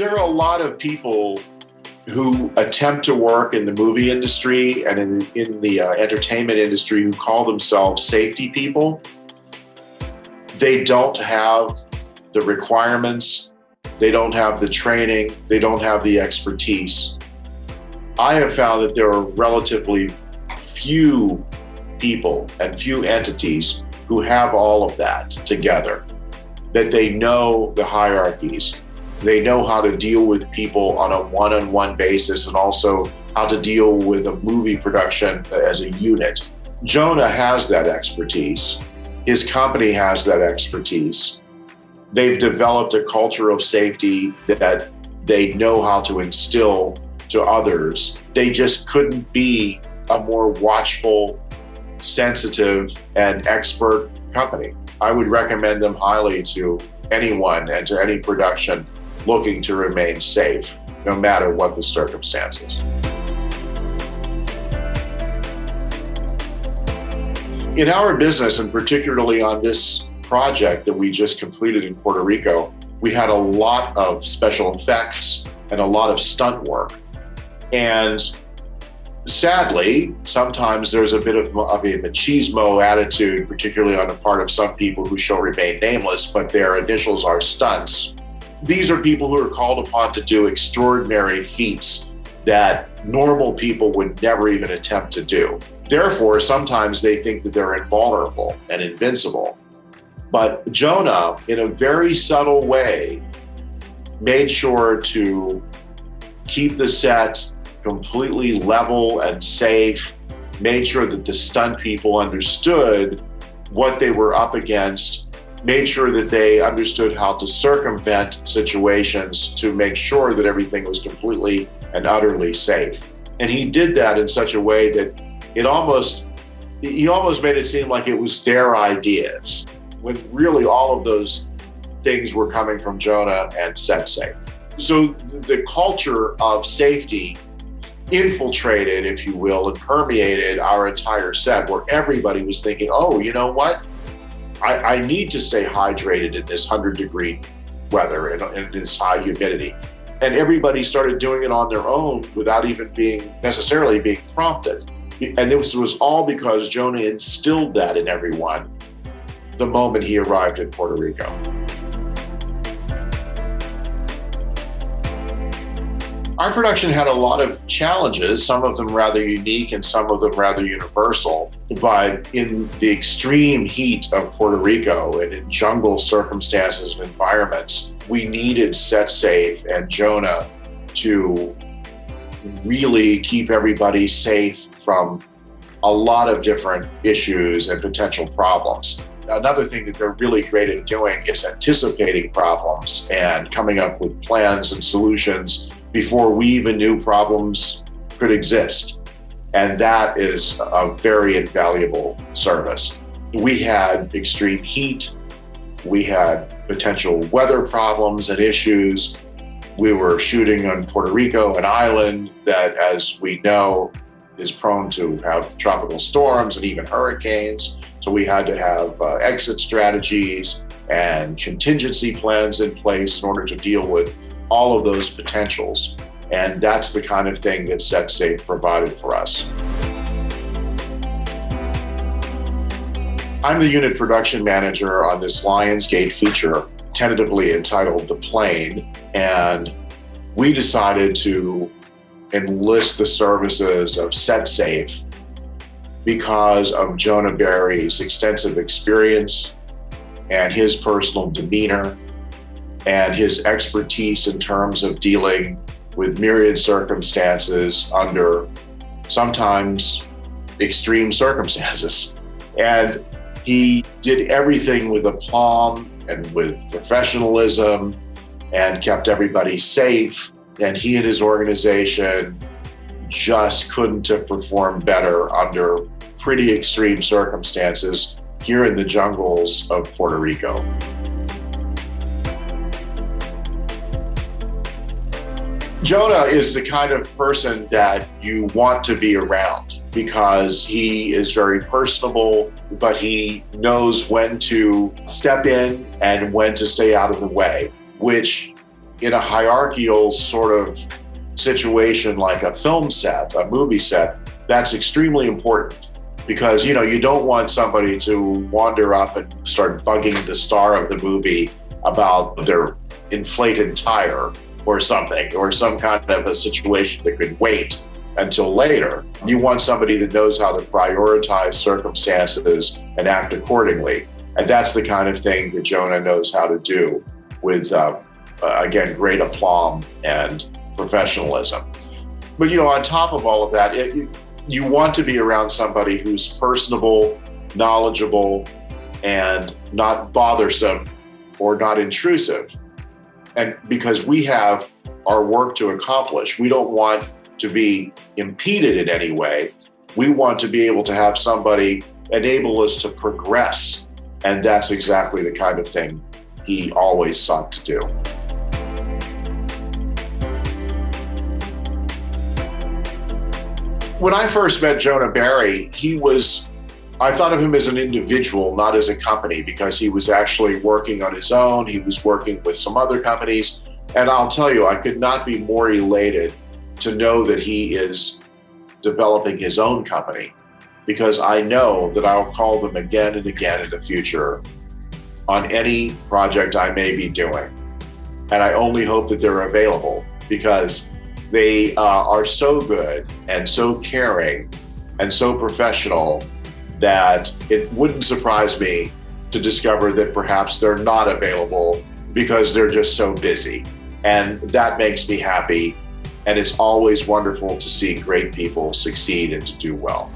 There are a lot of people who attempt to work in the movie industry and in the entertainment industry who call themselves safety people. They don't have the requirements, they don't have the training, they don't have the expertise. I have found that there are relatively few people and few entities who have all of that together, that they know the hierarchies, they know how to deal with people on a one-on-one basis, and also how to deal with a movie production as a unit. Jonah has that expertise. His company has that expertise. They've developed a culture of safety that they know how to instill to others. They just couldn't be a more watchful, sensitive, and expert company. I would recommend them highly to anyone and to any production looking to remain safe, no matter what the circumstances. In our business, and particularly on this project that we just completed in Puerto Rico, we had a lot of special effects and a lot of stunt work. And sadly, sometimes there's a bit of a machismo attitude, particularly on the part of some people who shall remain nameless, but their initials are stunts. These are people who are called upon to do extraordinary feats that normal people would never even attempt to do. Therefore, sometimes they think that they're invulnerable and invincible. But Jonah, in a very subtle way, made sure to keep the set completely level and safe, made sure that the stunt people understood what they were up against, made sure that they understood how to circumvent situations to make sure that everything was completely and utterly safe. And he did that in such a way that he almost made it seem like it was their ideas, when really all of those things were coming from Jonah and Set Safe. So the culture of safety infiltrated, if you will, and permeated our entire set, where everybody was thinking, oh, you know what? I need to stay hydrated in this 100-degree weather and in this high humidity. And everybody started doing it on their own without even necessarily being prompted. And this was all because Jonah instilled that in everyone the moment he arrived in Puerto Rico. Our production had a lot of challenges, some of them rather unique and some of them rather universal. But in the extreme heat of Puerto Rico and in jungle circumstances and environments, we needed Set Safe and Jonah to really keep everybody safe from a lot of different issues and potential problems. Another thing that they're really great at doing is anticipating problems and coming up with plans and solutions before we even knew problems could exist. And that is a very invaluable service. We had extreme heat, we had potential weather problems and issues. We were shooting on Puerto Rico, an island that, as we know, is prone to have tropical storms and even hurricanes. So we had to have exit strategies and contingency plans in place in order to deal with all of those potentials. And that's the kind of thing that Set Safe provided for us. I'm the unit production manager on this Lionsgate feature, tentatively entitled The Plane, and we decided to enlist the services of Set Safe because of Jonah Berry's extensive experience and his personal demeanor and his expertise in terms of dealing with myriad circumstances under sometimes extreme circumstances. And he did everything with aplomb and with professionalism and kept everybody safe. And he and his organization just couldn't have performed better under pretty extreme circumstances here in the jungles of Puerto Rico. Jonah is the kind of person that you want to be around because he is very personable, but he knows when to step in and when to stay out of the way, which in a hierarchical sort of situation like a film set, a movie set, that's extremely important because, you don't want somebody to wander up and start bugging the star of the movie about their inflated tire or something, or some kind of a situation that could wait until later. You want somebody that knows how to prioritize circumstances and act accordingly. And that's the kind of thing that Jonah knows how to do with, again, great aplomb and professionalism. But, on top of all of that, you want to be around somebody who's personable, knowledgeable, and not bothersome or not intrusive. And because we have our work to accomplish, we don't want to be impeded in any way. We want to be able to have somebody enable us to progress. And that's exactly the kind of thing he always sought to do. When I first met Jonah Barry, I thought of him as an individual, not as a company, because he was actually working on his own. He was working with some other companies. And I'll tell you, I could not be more elated to know that he is developing his own company, because I know that I'll call them again and again in the future on any project I may be doing. And I only hope that they're available, because they are so good and so caring and so professional that it wouldn't surprise me to discover that perhaps they're not available because they're just so busy. And that makes me happy. And it's always wonderful to see great people succeed and to do well.